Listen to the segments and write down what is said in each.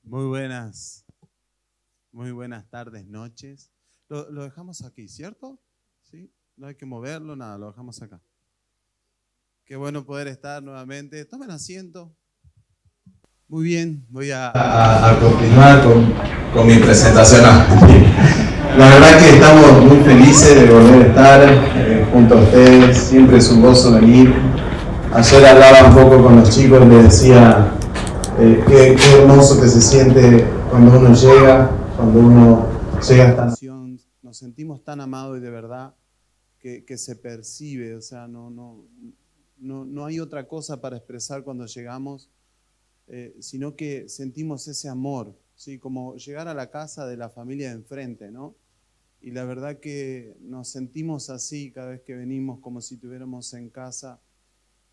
Muy buenas, muy buenas tardes, noches. Lo dejamos aquí, ¿cierto? ¿Sí? No hay que moverlo, nada, lo dejamos acá. Qué bueno poder estar nuevamente. Tomen asiento. Muy bien, voy a continuar con mi presentación. La verdad que estamos muy felices de volver a estar junto a ustedes. Siempre es un gozo venir. Ayer hablaba un poco con los chicos y les decía qué hermoso que se siente cuando uno llega a esta nación. Nos sentimos tan amados y de verdad que se percibe. O sea, no hay otra cosa para expresar cuando llegamos, sino que sentimos ese amor, ¿sí? Como llegar a la casa de la familia de enfrente, ¿no? Y la verdad que nos sentimos así cada vez que venimos, como si estuviéramos en casa.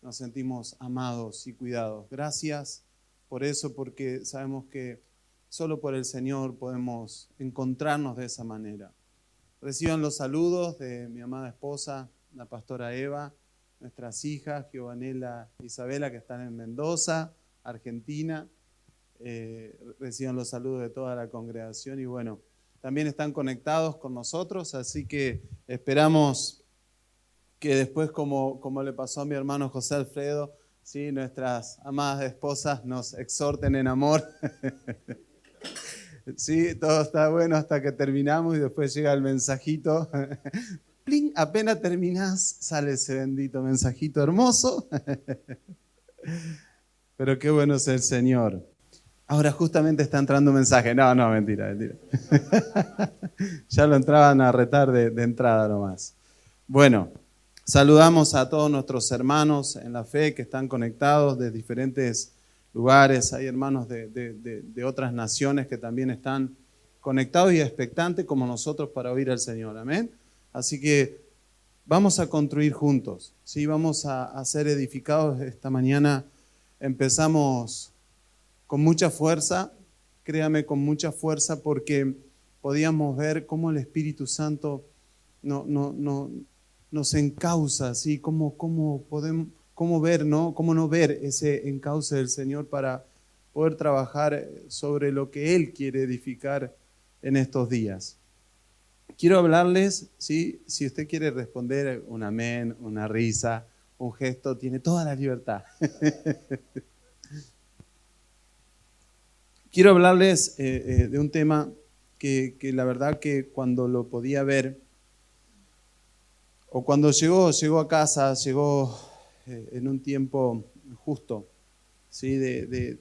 Nos sentimos amados y cuidados. Gracias por eso, porque sabemos que solo por el Señor podemos encontrarnos de esa manera. Reciban los saludos de mi amada esposa, la pastora Eva, nuestras hijas, Giovanela e Isabela, que están en Mendoza, Argentina. Reciban los saludos de toda la congregación y bueno, también están conectados con nosotros, así que esperamos que después, como le pasó a mi hermano José Alfredo, ¿sí? Nuestras amadas esposas nos exhorten en amor. Sí, todo está bueno hasta que terminamos y después llega el mensajito. ¡Pling! Apenas terminás, sale ese bendito mensajito hermoso. Pero qué bueno es el Señor. Ahora justamente está entrando un mensaje. No, mentira, mentira. Ya lo entraban a retar de entrada nomás. Bueno, saludamos a todos nuestros hermanos en la fe que están conectados de diferentes lugares. Hay hermanos de otras naciones que también están conectados y expectantes como nosotros para oír al Señor. Amén. Así que vamos a construir juntos, ¿sí? Vamos a ser edificados. Esta mañana empezamos con mucha fuerza, créame, con mucha fuerza, porque podíamos ver cómo el Espíritu Santo nos encausa, ¿sí? Cómo ver, ¿no? Cómo no ver ese encauce del Señor para poder trabajar sobre lo que Él quiere edificar en estos días. Quiero hablarles, ¿sí? Si usted quiere responder un amén, una risa, un gesto, tiene toda la libertad. Quiero hablarles de un tema que la verdad que cuando lo podía ver, o cuando llegó a casa, llegó en un tiempo justo, ¿sí? de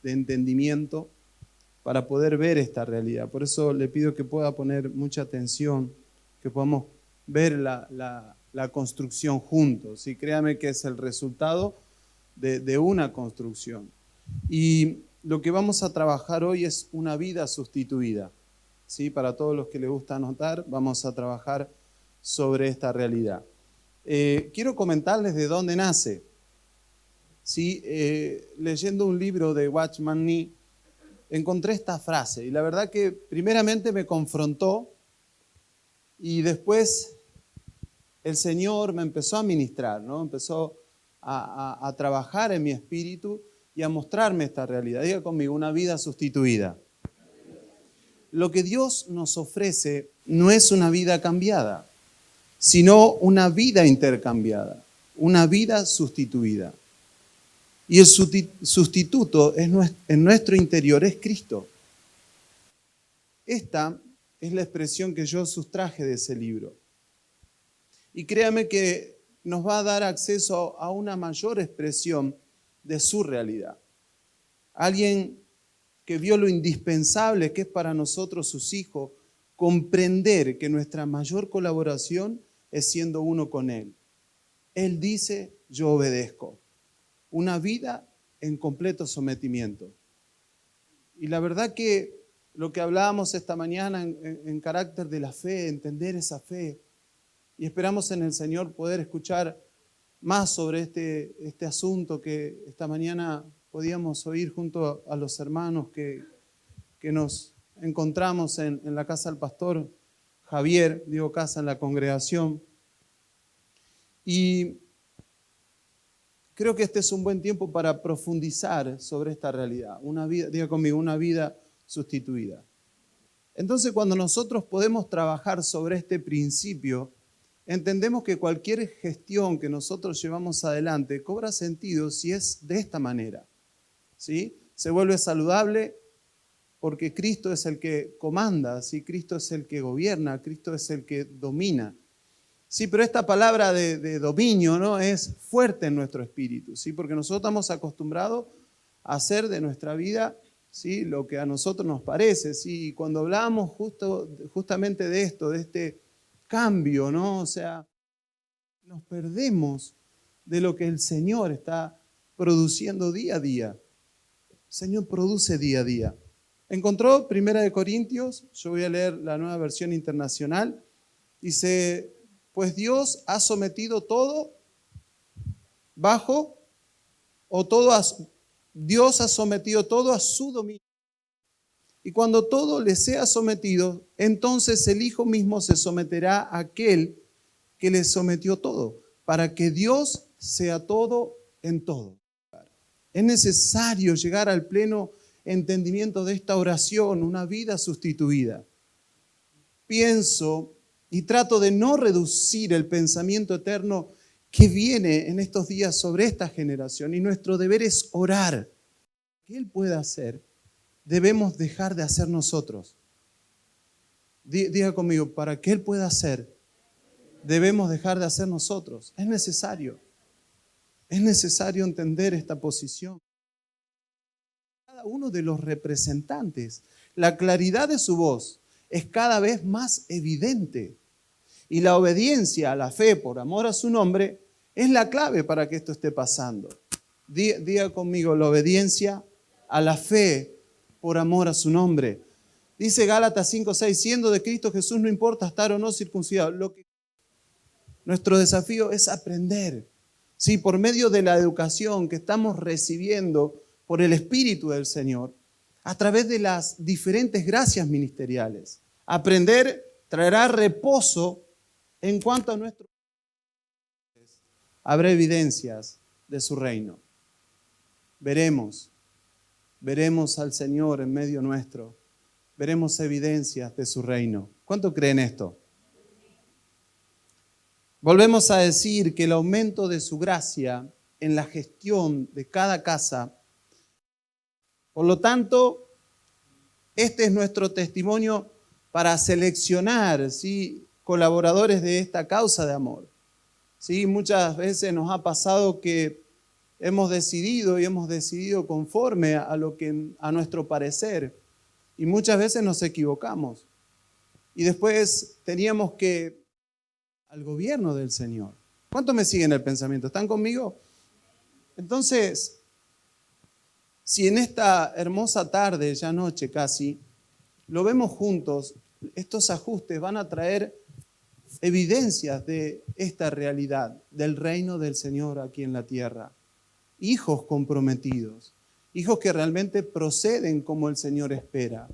entendimiento para poder ver esta realidad. Por eso le pido que pueda poner mucha atención, que podamos ver la construcción juntos. Y créame que es el resultado de una construcción. Y lo que vamos a trabajar hoy es una vida sustituida. ¿Sí? Para todos los que les gusta anotar, vamos a trabajar sobre esta realidad. Quiero comentarles de dónde nace. ¿Sí? Leyendo un libro de Watchman Nee, encontré esta frase y la verdad que primeramente me confrontó y después el Señor me empezó a ministrar, ¿no? Empezó a trabajar en mi espíritu y a mostrarme esta realidad. Diga conmigo, una vida sustituida. Lo que Dios nos ofrece no es una vida cambiada, sino una vida intercambiada, una vida sustituida. Y el sustituto en nuestro interior es Cristo. Esta es la expresión que yo sustraje de ese libro. Y créame que nos va a dar acceso a una mayor expresión de su realidad. Alguien que vio lo indispensable que es para nosotros, sus hijos, comprender que nuestra mayor colaboración es siendo uno con Él. Él dice, yo obedezco. Una vida en completo sometimiento. Y la verdad que lo que hablábamos esta mañana en carácter de la fe, entender esa fe, y esperamos en el Señor poder escuchar más sobre este asunto que esta mañana podíamos oír junto a los hermanos que nos encontramos en la casa del pastor Javier, digo casa en la congregación. Y creo que este es un buen tiempo para profundizar sobre esta realidad. Una vida, diga conmigo, una vida sustituida. Entonces, cuando nosotros podemos trabajar sobre este principio, entendemos que cualquier gestión que nosotros llevamos adelante cobra sentido si es de esta manera, ¿sí? Se vuelve saludable porque Cristo es el que comanda, ¿sí? Cristo es el que gobierna, Cristo es el que domina. Sí, pero esta palabra de dominio, ¿no?, es fuerte en nuestro espíritu, ¿sí? Porque nosotros estamos acostumbrados a hacer de nuestra vida, ¿sí?, lo que a nosotros nos parece, ¿sí? Y cuando hablamos justamente de esto, de este cambio, ¿no?, o sea, nos perdemos de lo que el Señor está produciendo día a día. El Señor produce día a día. ¿Encontró 1 Corintios? Yo voy a leer la Nueva Versión Internacional. Dice, pues Dios ha sometido todo bajo, Dios ha sometido todo a su dominio. Y cuando todo le sea sometido, entonces el Hijo mismo se someterá a aquel que le sometió todo, para que Dios sea todo en todo. Es necesario llegar al pleno entendimiento de esta oración, una vida sustituida. Pienso y trato de no reducir el pensamiento eterno que viene en estos días sobre esta generación, y nuestro deber es orar. ¿Qué Él pueda hacer? Debemos dejar de hacer nosotros. Diga conmigo, para que Él pueda hacer, debemos dejar de hacer nosotros. Es necesario entender esta posición. Cada uno de los representantes, la claridad de su voz es cada vez más evidente. Y la obediencia a la fe por amor a su nombre es la clave para que esto esté pasando. Diga conmigo, la obediencia a la fe por amor a su nombre. Dice Gálatas 5:6, siendo de Cristo Jesús no importa estar o no circuncidado. Nuestro desafío es aprender, ¿sí?, por medio de la educación que estamos recibiendo por el Espíritu del Señor, a través de las diferentes gracias ministeriales. Aprender traerá reposo en cuanto a nuestro... Habrá evidencias de su reino. Veremos al Señor en medio nuestro. Veremos evidencias de su reino. ¿Cuánto creen esto? Volvemos a decir que el aumento de su gracia en la gestión de cada casa. Por lo tanto, este es nuestro testimonio para seleccionar, ¿sí?, colaboradores de esta causa de amor. ¿Sí? Muchas veces nos ha pasado que hemos decidido conforme a nuestro parecer, y muchas veces nos equivocamos. Y después teníamos que al gobierno del Señor. ¿Cuántos me siguen el pensamiento? ¿Están conmigo? Entonces, si en esta hermosa tarde, ya noche casi, lo vemos juntos, estos ajustes van a traer evidencias de esta realidad, del reino del Señor aquí en la tierra. Hijos comprometidos, hijos que realmente proceden como el Señor espera,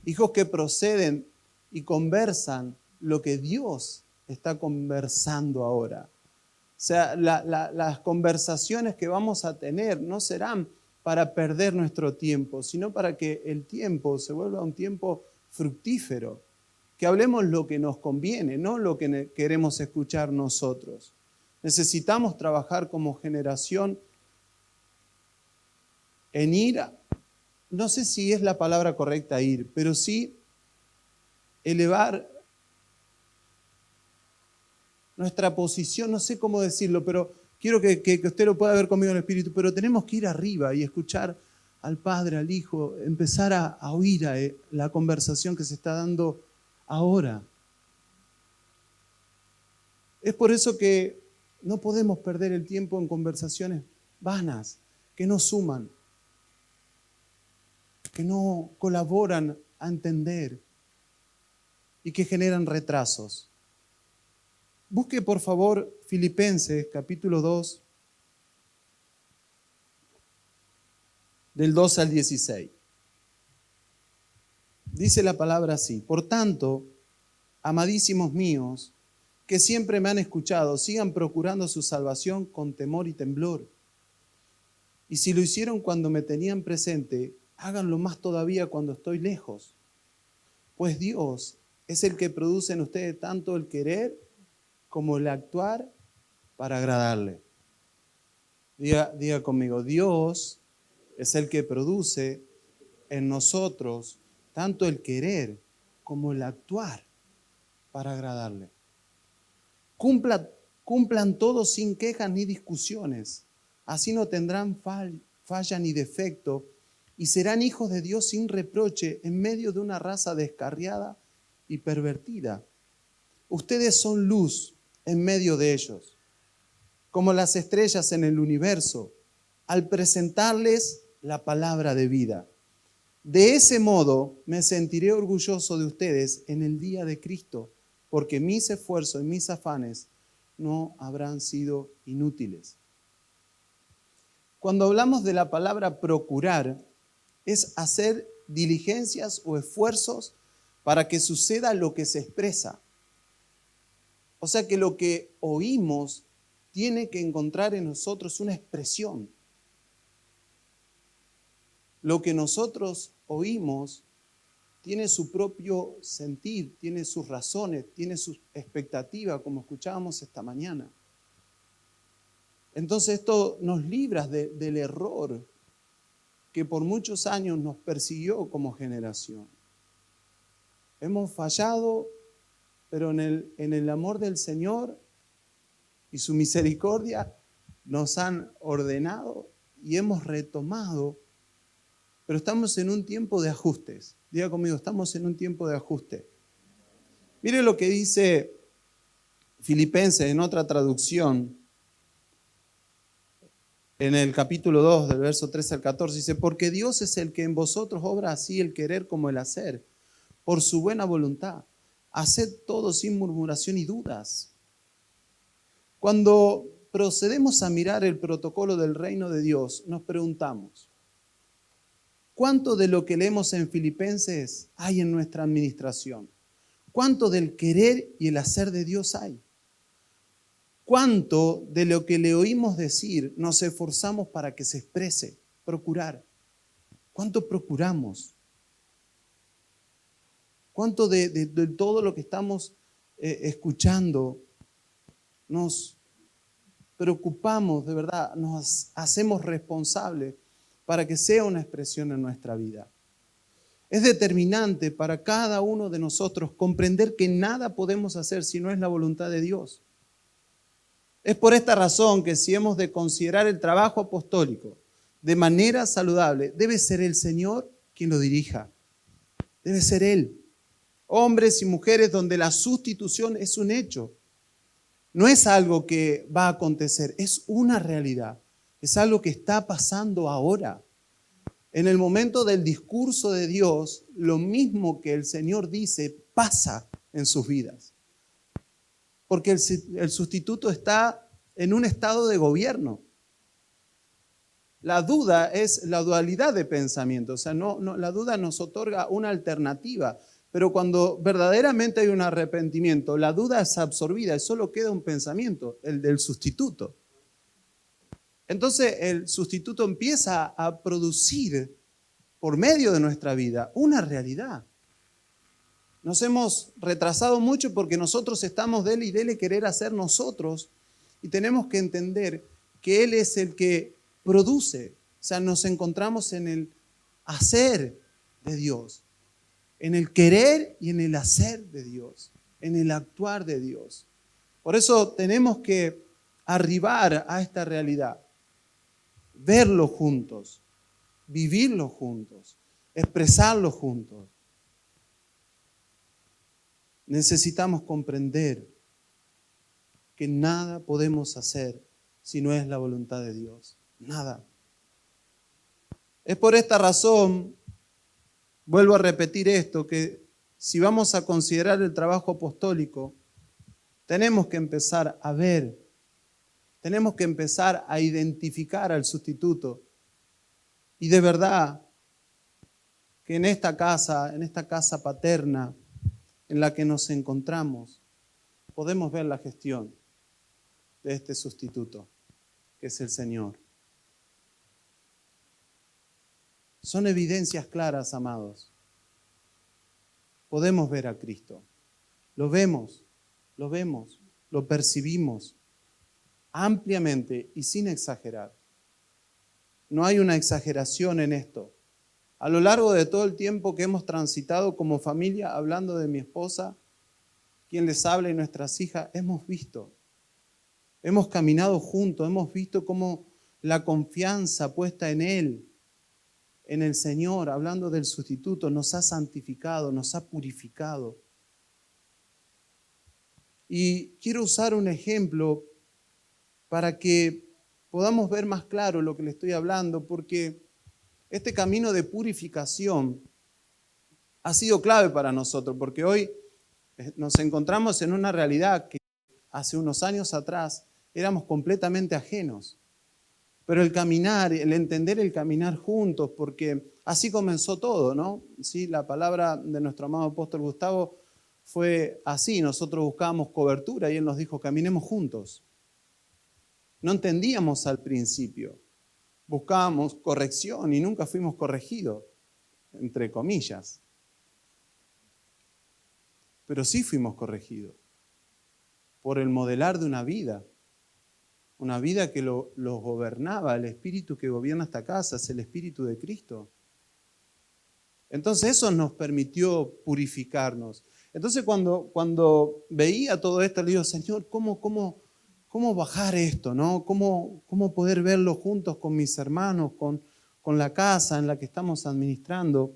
hijos que proceden y conversan lo que Dios está conversando ahora. O sea, las conversaciones que vamos a tener no serán para perder nuestro tiempo, sino para que el tiempo se vuelva un tiempo fructífero, que hablemos lo que nos conviene, no lo que queremos escuchar nosotros. Necesitamos trabajar como generación en ir, no sé si es la palabra correcta ir, pero sí elevar nuestra posición, no sé cómo decirlo, pero quiero que usted lo pueda ver conmigo en el Espíritu, pero tenemos que ir arriba y escuchar al Padre, al Hijo, empezar a oír la conversación que se está dando ahora. Es por eso que no podemos perder el tiempo en conversaciones vanas, que no suman, que no colaboran a entender y que generan retrasos. Busque por favor Filipenses capítulo 2, del 12 al 16. Dice la palabra así: por tanto, amadísimos míos, que siempre me han escuchado, sigan procurando su salvación con temor y temblor, Y si lo hicieron cuando me tenían presente, háganlo más todavía cuando estoy lejos. Pues Dios es el que produce en ustedes tanto el querer como el actuar para agradarle. Diga conmigo, Dios es el que produce en nosotros tanto el querer como el actuar para agradarle. Cumplan todos sin quejas ni discusiones. Así no tendrán falla ni defecto y serán hijos de Dios sin reproche en medio de una raza descarriada y pervertida. Ustedes son luz en medio de ellos, como las estrellas en el universo, al presentarles la palabra de vida. De ese modo me sentiré orgulloso de ustedes en el día de Cristo, porque mis esfuerzos y mis afanes no habrán sido inútiles. Cuando hablamos de la palabra procurar, es hacer diligencias o esfuerzos para que suceda lo que se expresa. O sea que lo que oímos tiene que encontrar en nosotros una expresión. Lo que nosotros oímos tiene su propio sentir, tiene sus razones, tiene sus expectativas, como escuchábamos esta mañana. Entonces esto nos libra del error que por muchos años nos persiguió como generación. Hemos fallado, pero en el amor del Señor y su misericordia nos han ordenado y hemos retomado, pero estamos en un tiempo de ajustes. Diga conmigo, estamos en un tiempo de ajuste. Mire lo que dice Filipenses en otra traducción, en el capítulo 2, del verso 13 al 14, dice, porque Dios es el que en vosotros obra así el querer como el hacer, por su buena voluntad. Haced todo sin murmuración y dudas. Cuando procedemos a mirar el protocolo del reino de Dios, nos preguntamos, ¿cuánto de lo que leemos en Filipenses hay en nuestra administración? ¿Cuánto del querer y el hacer de Dios hay? ¿Cuánto de lo que le oímos decir nos esforzamos para que se exprese? Procurar. ¿Cuánto procuramos? ¿Cuánto de todo lo que estamos escuchando nos preocupamos, de verdad, nos hacemos responsables para que sea una expresión en nuestra vida? Es determinante para cada uno de nosotros comprender que nada podemos hacer si no es la voluntad de Dios. Es por esta razón que si hemos de considerar el trabajo apostólico de manera saludable, debe ser el Señor quien lo dirija. Debe ser Él. Hombres y mujeres donde la sustitución es un hecho. No es algo que va a acontecer, es una realidad. Es algo que está pasando ahora. En el momento del discurso de Dios, lo mismo que el Señor dice pasa en sus vidas. Porque el sustituto está en un estado de gobierno. La duda es la dualidad de pensamiento, o sea, la duda nos otorga una alternativa, pero cuando verdaderamente hay un arrepentimiento, la duda es absorbida y solo queda un pensamiento, el del sustituto. Entonces el sustituto empieza a producir por medio de nuestra vida una realidad. Nos hemos retrasado mucho porque nosotros estamos dele y dele querer hacer nosotros y tenemos que entender que Él es el que produce. O sea, nos encontramos en el hacer de Dios, en el querer y en el hacer de Dios, en el actuar de Dios. Por eso tenemos que arribar a esta realidad, verlo juntos, vivirlo juntos, expresarlo juntos. Necesitamos comprender que nada podemos hacer si no es la voluntad de Dios. Nada. Es por esta razón, vuelvo a repetir esto, que si vamos a considerar el trabajo apostólico, tenemos que empezar a ver, tenemos que empezar a identificar al sustituto. Y de verdad que en esta casa paterna, en la que nos encontramos, podemos ver la gestión de este sustituto, que es el Señor. Son evidencias claras, amados. Podemos ver a Cristo. Lo vemos, lo percibimos ampliamente y sin exagerar. No hay una exageración en esto. A lo largo de todo el tiempo que hemos transitado como familia, hablando de mi esposa, quien les habla y nuestras hijas, hemos visto, hemos caminado juntos, hemos visto cómo la confianza puesta en Él, en el Señor, hablando del sustituto, nos ha santificado, nos ha purificado. Y quiero usar un ejemplo para que podamos ver más claro lo que le estoy hablando, porque este camino de purificación ha sido clave para nosotros, porque hoy nos encontramos en una realidad que hace unos años atrás éramos completamente ajenos. Pero el caminar, el entender el caminar juntos, porque así comenzó todo, ¿no? Sí, la palabra de nuestro amado apóstol Gustavo fue así. Nosotros buscábamos cobertura y él nos dijo, caminemos juntos. No entendíamos al principio. Buscábamos corrección y nunca fuimos corregidos, entre comillas. Pero sí fuimos corregidos por el modelar de una vida que lo gobernaba, el espíritu que gobierna esta casa, es el espíritu de Cristo. Entonces eso nos permitió purificarnos. Entonces cuando veía todo esto, le digo, Señor, ¿cómo bajar esto, ¿no? ¿Cómo poder verlo juntos con mis hermanos, con la casa en la que estamos administrando?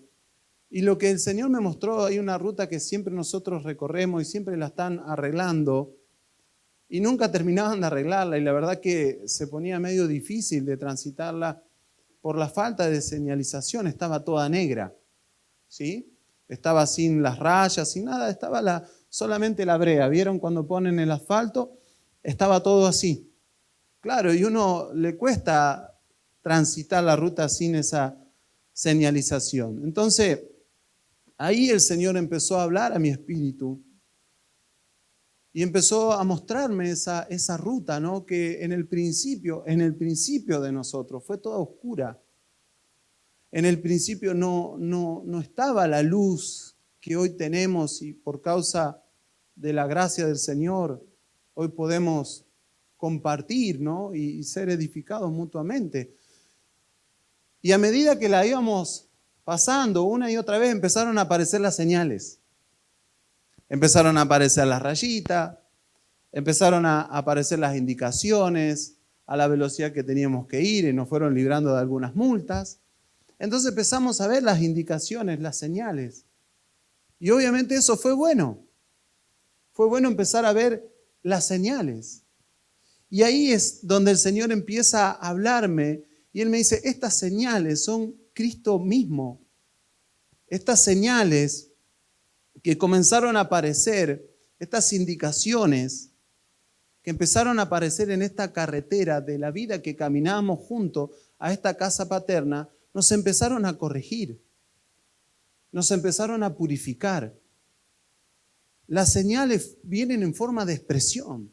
Y lo que el Señor me mostró, hay una ruta que siempre nosotros recorremos y siempre la están arreglando y nunca terminaban de arreglarla, y la verdad que se ponía medio difícil de transitarla por la falta de señalización. Estaba toda negra, ¿sí? Estaba sin las rayas, sin nada, estaba solamente la brea. ¿Vieron cuando ponen el asfalto? Estaba todo así. Claro, y uno le cuesta transitar la ruta sin esa señalización. Entonces, ahí el Señor empezó a hablar a mi espíritu y empezó a mostrarme esa ruta, ¿no? Que en el principio de nosotros fue toda oscura. En el principio no estaba la luz que hoy tenemos, y por causa de la gracia del Señor hoy podemos compartir, ¿no? y ser edificados mutuamente. Y a medida que la íbamos pasando una y otra vez, empezaron a aparecer las señales. Empezaron a aparecer las rayitas, empezaron a aparecer las indicaciones a la velocidad que teníamos que ir, y nos fueron librando de algunas multas. Entonces empezamos a ver las indicaciones, las señales. Y obviamente eso fue bueno. Fue bueno empezar a ver las señales. Y ahí es donde el Señor empieza a hablarme y Él me dice, estas señales son Cristo mismo. Estas señales que comenzaron a aparecer, estas indicaciones que empezaron a aparecer en esta carretera de la vida que caminábamos junto a esta casa paterna, nos empezaron a corregir, nos empezaron a purificar. Las señales vienen en forma de expresión.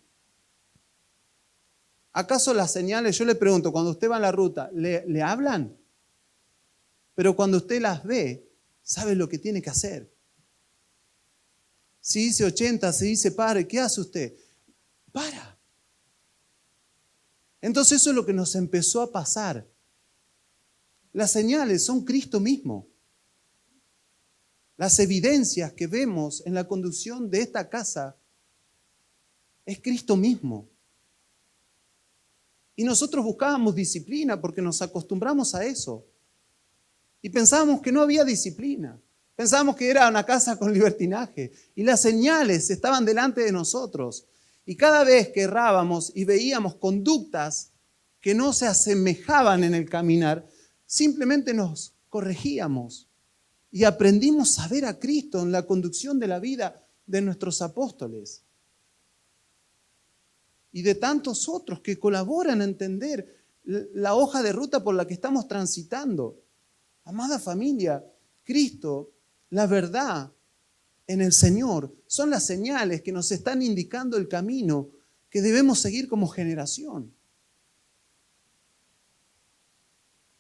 ¿Acaso las señales, yo le pregunto, cuando usted va en la ruta, ¿le hablan? Pero cuando usted las ve, sabe lo que tiene que hacer. Si dice 80, si dice pare, ¿qué hace usted? Para. Entonces eso es lo que nos empezó a pasar. Las señales son Cristo mismo. Las evidencias que vemos en la conducción de esta casa es Cristo mismo. Y nosotros buscábamos disciplina porque nos acostumbramos a eso. Y pensábamos que no había disciplina. Pensábamos que era una casa con libertinaje. Y las señales estaban delante de nosotros. Y cada vez que errábamos y veíamos conductas que no se asemejaban en el caminar, simplemente nos corregíamos. Y aprendimos a ver a Cristo en la conducción de la vida de nuestros apóstoles. Y de tantos otros que colaboran a entender la hoja de ruta por la que estamos transitando. Amada familia, Cristo, la verdad en el Señor, son las señales que nos están indicando el camino que debemos seguir como generación.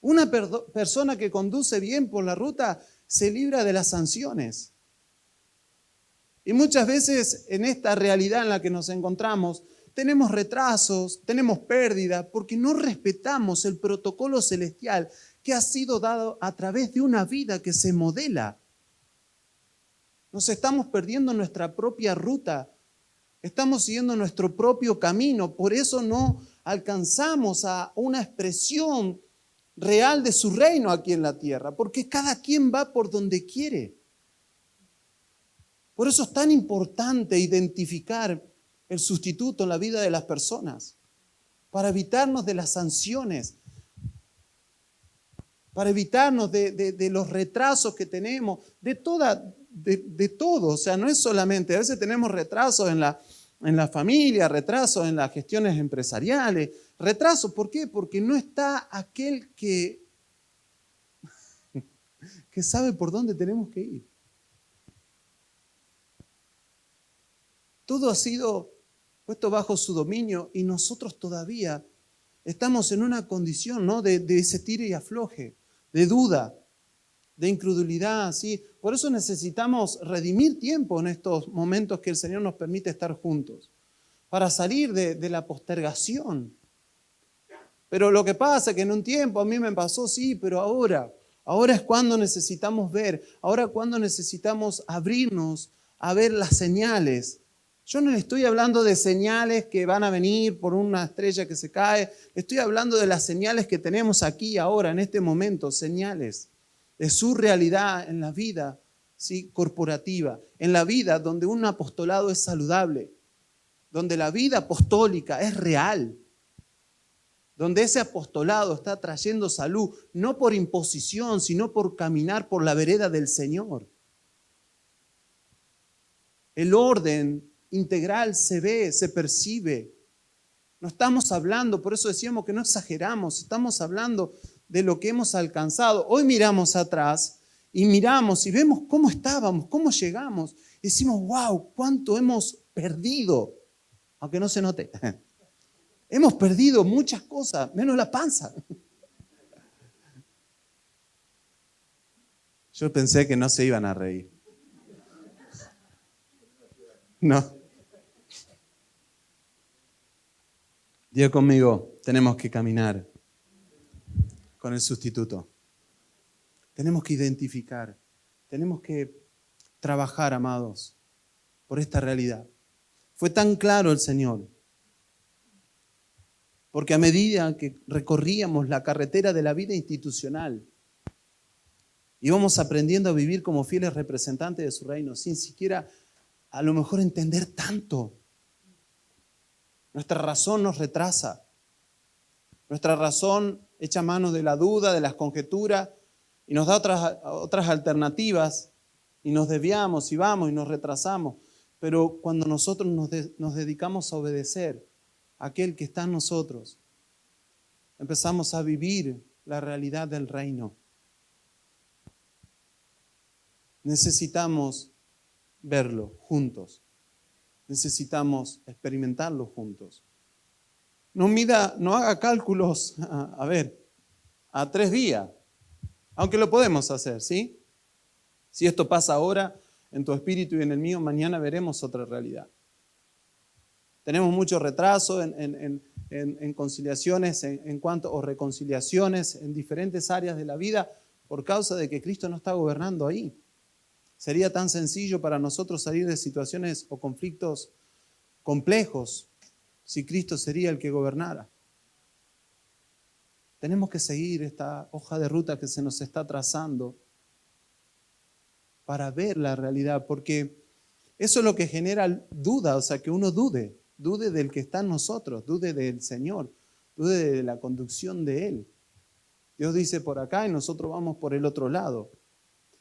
Una persona que conduce bien por la ruta se libra de las sanciones. Y muchas veces en esta realidad en la que nos encontramos, tenemos retrasos, tenemos pérdidas, porque no respetamos el protocolo celestial que ha sido dado a través de una vida que se modela. Nos estamos perdiendo nuestra propia ruta, estamos siguiendo nuestro propio camino, por eso no alcanzamos a una expresión real de su reino aquí en la tierra, porque cada quien va por donde quiere. Por eso es tan importante identificar el sustituto en la vida de las personas, para evitarnos de las sanciones, para evitarnos de los retrasos que tenemos, de todo. O sea, no es solamente, a veces tenemos retrasos en la familia, retrasos en las gestiones empresariales, retrasos, ¿por qué? Porque no está aquel que sabe por dónde tenemos que ir. Todo ha sido puesto bajo su dominio y nosotros todavía estamos en una condición, ¿no?, de ese tire y afloje, de duda, de incredulidad, ¿sí? Por eso necesitamos redimir tiempo en estos momentos que el Señor nos permite estar juntos, para salir de la postergación. Pero lo que pasa es que en un tiempo a mí me pasó, sí, pero ahora es cuando necesitamos ver, ahora es cuando necesitamos abrirnos a ver las señales. Yo no le estoy hablando de señales que van a venir por una estrella que se cae. Estoy hablando de las señales que tenemos aquí ahora, en este momento, señales de su realidad en la vida, ¿sí?, corporativa, en la vida donde un apostolado es saludable, donde la vida apostólica es real, donde ese apostolado está trayendo salud, no por imposición, sino por caminar por la vereda del Señor. El orden integral se ve, se percibe. No estamos hablando, por eso decíamos que no exageramos, estamos hablando de lo que hemos alcanzado. Hoy miramos atrás y miramos y vemos cómo estábamos, cómo llegamos. Y decimos, wow, cuánto hemos perdido, aunque no se note. Hemos perdido muchas cosas, menos la panza. Yo pensé que no se iban a reír. No. Diga conmigo, tenemos que caminar con el sustituto. Tenemos que identificar, tenemos que trabajar, amados, por esta realidad. Fue tan claro el Señor, porque a medida que recorríamos la carretera de la vida institucional, íbamos aprendiendo a vivir como fieles representantes de su reino, sin siquiera a lo mejor entender tanto. Nuestra razón nos retrasa. Nuestra razón echa mano de la duda, de las conjeturas y nos da otras alternativas y nos desviamos y vamos y nos retrasamos. Pero cuando nosotros nos dedicamos a obedecer a aquel que está en nosotros, empezamos a vivir la realidad del reino. Necesitamos verlo juntos. Necesitamos experimentarlo juntos. No haga cálculos, a 3 días, aunque lo podemos hacer, ¿sí? Si esto pasa ahora en tu espíritu y en el mío, mañana veremos otra realidad. Tenemos mucho retraso en conciliaciones, o reconciliaciones en diferentes áreas de la vida por causa de que Cristo no está gobernando ahí. Sería tan sencillo para nosotros salir de situaciones o conflictos complejos si Cristo sería el que gobernara. Tenemos que seguir esta hoja de ruta que se nos está trazando para ver la realidad, porque eso es lo que genera duda, o sea, que uno dude del que está en nosotros, dude del Señor, dude de la conducción de Él. Dios dice por acá y nosotros vamos por el otro lado.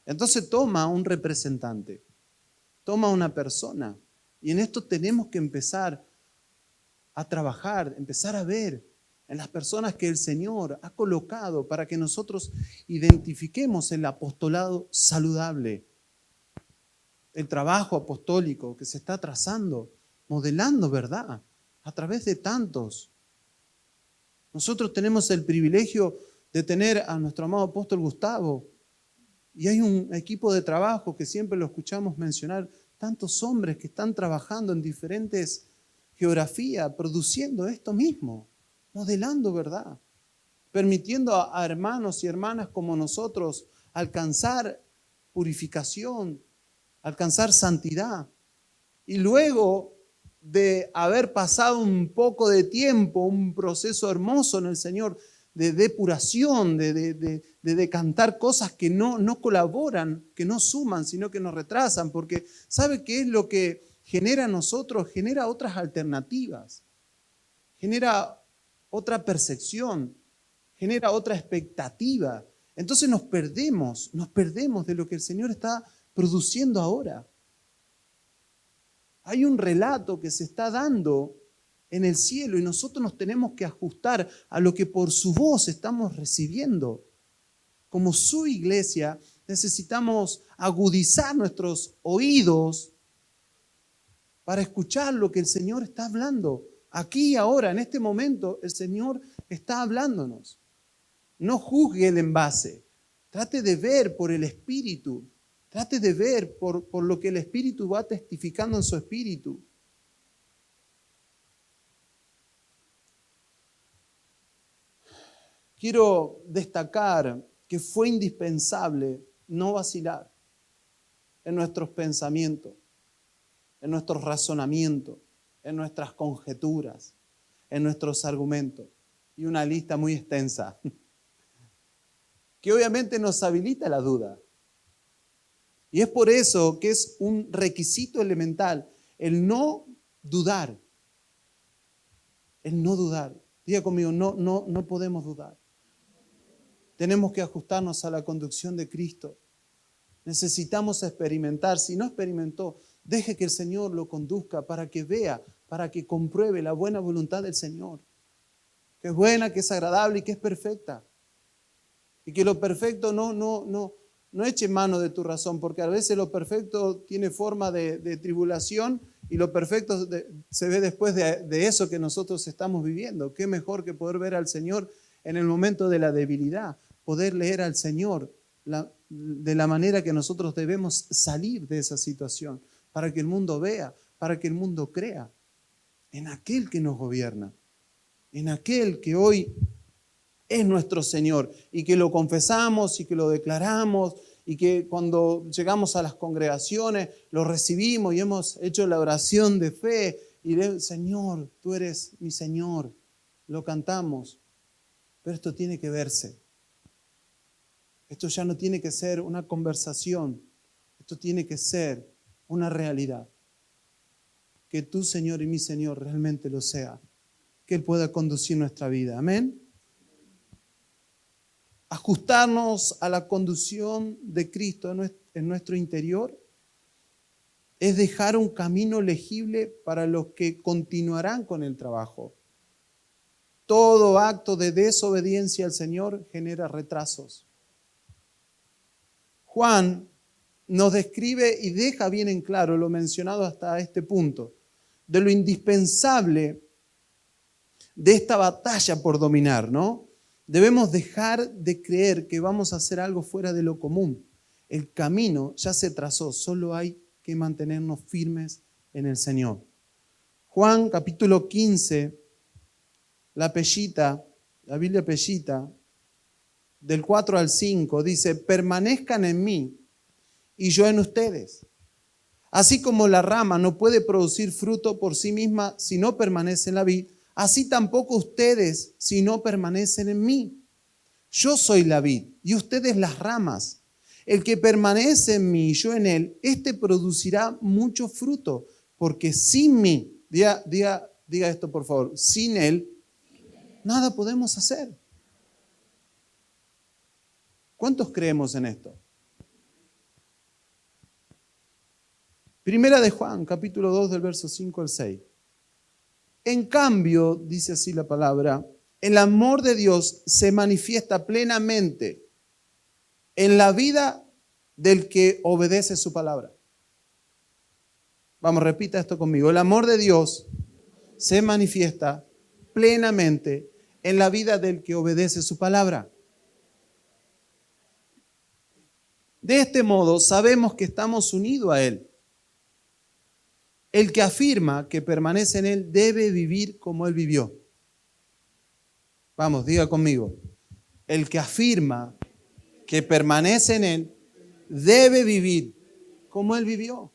Entonces toma un representante, toma una persona, y en esto tenemos que empezar a trabajar, empezar a ver en las personas que el Señor ha colocado para que nosotros identifiquemos el apostolado saludable, el trabajo apostólico que se está trazando, modelando verdad a través de tantos. Nosotros tenemos el privilegio de tener a nuestro amado apóstol Gustavo. Y hay un equipo de trabajo que siempre lo escuchamos mencionar, tantos hombres que están trabajando en diferentes geografías, produciendo esto mismo, modelando verdad, permitiendo a hermanos y hermanas como nosotros alcanzar purificación, alcanzar santidad. Y luego de haber pasado un poco de tiempo, un proceso hermoso en el Señor, de depuración, de decantar cosas que no colaboran, que no suman, sino que nos retrasan, porque ¿sabe qué es lo que genera a nosotros? Genera otras alternativas, genera otra percepción, genera otra expectativa. Entonces nos perdemos de lo que el Señor está produciendo ahora. Hay un relato que se está dando en el cielo y nosotros nos tenemos que ajustar a lo que por su voz estamos recibiendo. Como su iglesia necesitamos agudizar nuestros oídos para escuchar lo que el Señor está hablando. Aquí y ahora, en este momento, el Señor está hablándonos. No juzgue el envase. Trate de ver por el Espíritu. Trate de ver por lo que el Espíritu va testificando en su espíritu. Quiero destacar que fue indispensable no vacilar en nuestros pensamientos, en nuestros razonamientos, en nuestras conjeturas, en nuestros argumentos. Y una lista muy extensa, que obviamente nos habilita la duda. Y es por eso que es un requisito elemental el no dudar. El no dudar. Diga conmigo, no podemos dudar. Tenemos que ajustarnos a la conducción de Cristo. Necesitamos experimentar. Si no experimentó, deje que el Señor lo conduzca para que vea, para que compruebe la buena voluntad del Señor. Que es buena, que es agradable y que es perfecta. Y que lo perfecto no eche mano de tu razón, porque a veces lo perfecto tiene forma de tribulación y lo perfecto se ve después de eso que nosotros estamos viviendo. Qué mejor que poder ver al Señor en el momento de la debilidad, poder leer al Señor de la manera que nosotros debemos salir de esa situación, para que el mundo vea, para que el mundo crea en aquel que nos gobierna, en aquel que hoy es nuestro Señor y que lo confesamos y que lo declaramos y que cuando llegamos a las congregaciones lo recibimos y hemos hecho la oración de fe y Señor, tú eres mi Señor, lo cantamos, pero esto tiene que verse. Esto ya no tiene que ser una conversación, esto tiene que ser una realidad. Que tú, Señor, y mi Señor realmente lo sea, que Él pueda conducir nuestra vida. Amén. Ajustarnos a la conducción de Cristo en nuestro interior es dejar un camino legible para los que continuarán con el trabajo. Todo acto de desobediencia al Señor genera retrasos. Juan nos describe y deja bien en claro lo mencionado hasta este punto, de lo indispensable de esta batalla por dominar, ¿no? Debemos dejar de creer que vamos a hacer algo fuera de lo común. El camino ya se trazó, solo hay que mantenernos firmes en el Señor. Juan capítulo 15, la Biblia Pellita, del 4 al 5, dice, permanezcan en mí y yo en ustedes. Así como la rama no puede producir fruto por sí misma si no permanece en la vid, así tampoco ustedes si no permanecen en mí. Yo soy la vid y ustedes las ramas. El que permanece en mí y yo en él, éste producirá mucho fruto, porque sin mí, diga esto por favor, sin él, nada podemos hacer. ¿Cuántos creemos en esto? Primera de Juan, capítulo 2, del verso 5 al 6. En cambio, dice así la palabra, el amor de Dios se manifiesta plenamente en la vida del que obedece su palabra. Vamos, repita esto conmigo. El amor de Dios se manifiesta plenamente en la vida del que obedece su palabra. De este modo sabemos que estamos unidos a Él. El que afirma que permanece en Él debe vivir como Él vivió. Vamos, diga conmigo. El que afirma que permanece en Él debe vivir como Él vivió.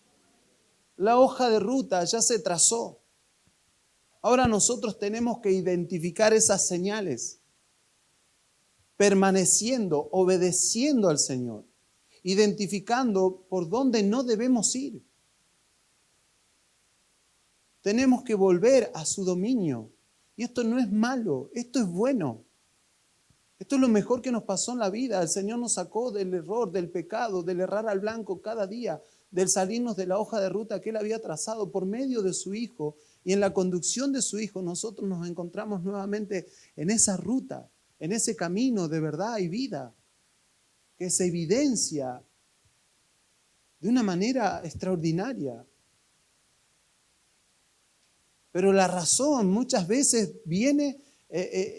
La hoja de ruta ya se trazó. Ahora nosotros tenemos que identificar esas señales, permaneciendo, obedeciendo al Señor, identificando por dónde no debemos ir. Tenemos que volver a su dominio. Y esto no es malo, esto es bueno. Esto es lo mejor que nos pasó en la vida. El Señor nos sacó del error, del pecado, del errar al blanco cada día, del salirnos de la hoja de ruta que Él había trazado por medio de su Hijo. Y en la conducción de su Hijo nosotros nos encontramos nuevamente en esa ruta, en ese camino de verdad y vida, que se evidencia de una manera extraordinaria. Pero la razón muchas veces viene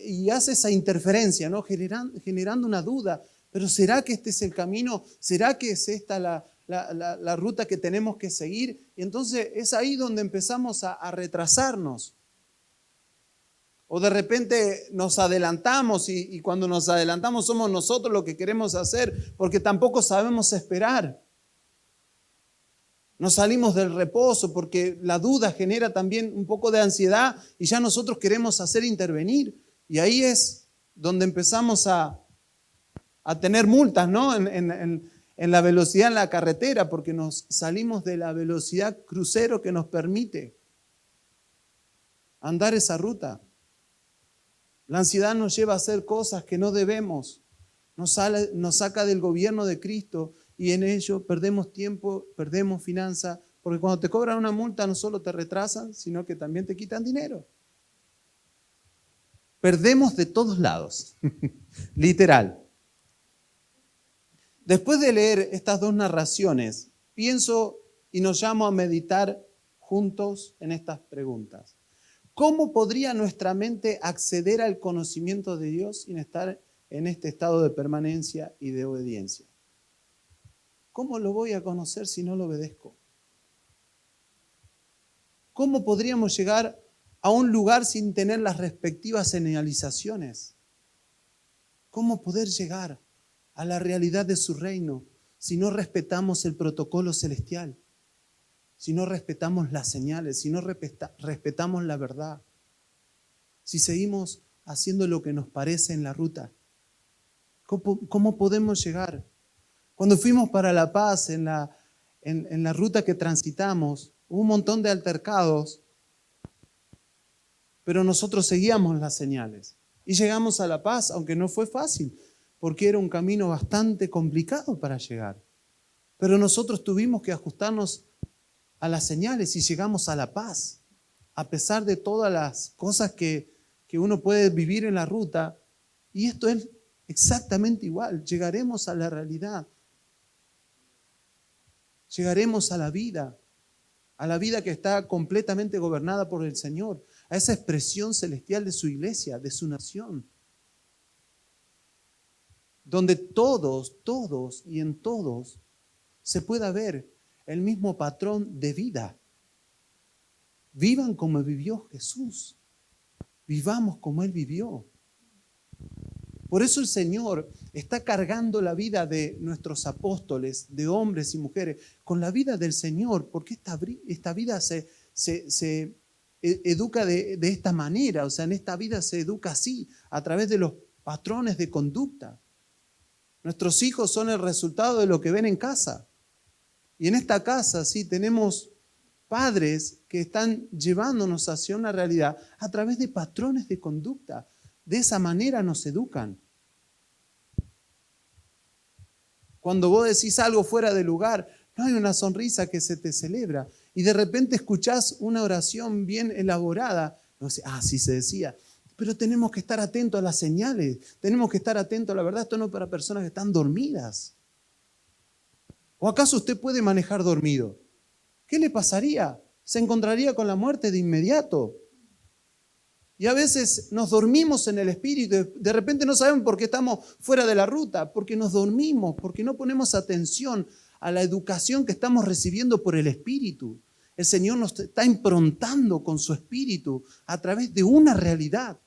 y hace esa interferencia, ¿no? Generando una duda. Pero ¿será que este es el camino? ¿Será que es esta la ruta que tenemos que seguir? Y entonces es ahí donde empezamos a retrasarnos. O de repente nos adelantamos y cuando nos adelantamos somos nosotros lo que queremos hacer porque tampoco sabemos esperar. Nos salimos del reposo porque la duda genera también un poco de ansiedad y ya nosotros queremos hacer intervenir. Y ahí es donde empezamos a tener multas, ¿no? En la velocidad en la carretera porque nos salimos de la velocidad crucero que nos permite andar esa ruta. La ansiedad nos lleva a hacer cosas que no debemos. Nos saca del gobierno de Cristo. Y en ello perdemos tiempo, perdemos finanzas, porque cuando te cobran una multa no solo te retrasan, sino que también te quitan dinero. Perdemos de todos lados, literal. Después de leer estas dos narraciones, pienso y nos llamo a meditar juntos en estas preguntas. ¿Cómo podría nuestra mente acceder al conocimiento de Dios sin estar en este estado de permanencia y de obediencia? ¿Cómo lo voy a conocer si no lo obedezco? ¿Cómo podríamos llegar a un lugar sin tener las respectivas señalizaciones? ¿Cómo poder llegar a la realidad de su reino si no respetamos el protocolo celestial? Si no respetamos las señales, si no respetamos la verdad, si seguimos haciendo lo que nos parece en la ruta, ¿cómo podemos llegar? Cuando fuimos para La Paz, en la ruta que transitamos, hubo un montón de altercados, pero nosotros seguíamos las señales. Y llegamos a La Paz, aunque no fue fácil, porque era un camino bastante complicado para llegar. Pero nosotros tuvimos que ajustarnos a las señales y llegamos a La Paz. A pesar de todas las cosas que uno puede vivir en la ruta, y esto es exactamente igual, llegaremos a la realidad. Llegaremos a la vida que está completamente gobernada por el Señor, a esa expresión celestial de su iglesia, de su nación, donde todos y en todos se pueda ver el mismo patrón de vida. Vivan como vivió Jesús, vivamos como Él vivió. Por eso el Señor está cargando la vida de nuestros apóstoles, de hombres y mujeres, con la vida del Señor, porque esta vida se educa de esta manera, o sea, en esta vida se educa así, a través de los patrones de conducta. Nuestros hijos son el resultado de lo que ven en casa. Y en esta casa, sí, tenemos padres que están llevándonos hacia una realidad a través de patrones de conducta. De esa manera nos educan. Cuando vos decís algo fuera de lugar, no hay una sonrisa que se te celebra. Y de repente escuchás una oración bien elaborada. No sé, sí se decía. Pero tenemos que estar atentos a las señales. Tenemos que estar atentos a la verdad. Esto no es para personas que están dormidas. ¿O acaso usted puede manejar dormido? ¿Qué le pasaría? Se encontraría con la muerte de inmediato. Y a veces nos dormimos en el espíritu. De repente no sabemos por qué estamos fuera de la ruta, porque nos dormimos, porque no ponemos atención a la educación que estamos recibiendo por el espíritu. El Señor nos está improntando con su espíritu a través de una realidad.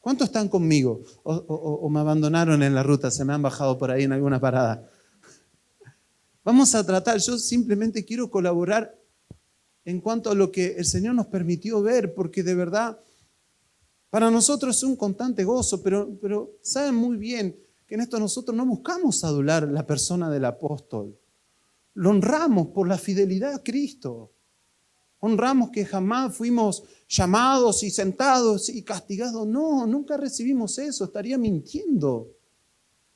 ¿Cuántos están conmigo? ¿O me abandonaron en la ruta? Se me han bajado por ahí en alguna parada. Vamos a tratar, yo simplemente quiero colaborar en cuanto a lo que el Señor nos permitió ver, porque de verdad para nosotros es un constante gozo, pero saben muy bien que en esto nosotros no buscamos adular la persona del apóstol. Lo honramos por la fidelidad a Cristo. Honramos que jamás fuimos llamados y sentados y castigados. No, nunca recibimos eso, estaría mintiendo.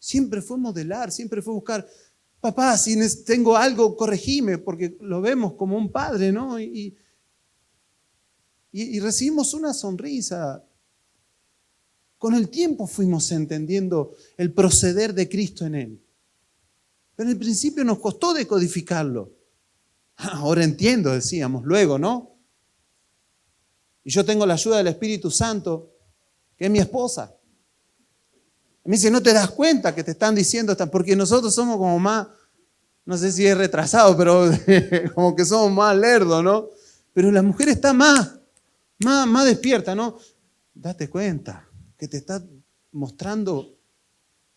Siempre fue modelar, siempre fue buscar, papá, si tengo algo, corregime, porque lo vemos como un padre, ¿no? Y recibimos una sonrisa. Con el tiempo fuimos entendiendo el proceder de Cristo en él. Pero en el principio nos costó decodificarlo. Ahora entiendo, decíamos, luego, ¿no? Y yo tengo la ayuda del Espíritu Santo, que es mi esposa. Me dice, no te das cuenta que te están diciendo, porque nosotros somos como más, no sé si es retrasado, pero como que somos más lerdos, ¿no? Pero la mujer está más despierta, ¿no? Date cuenta que te está mostrando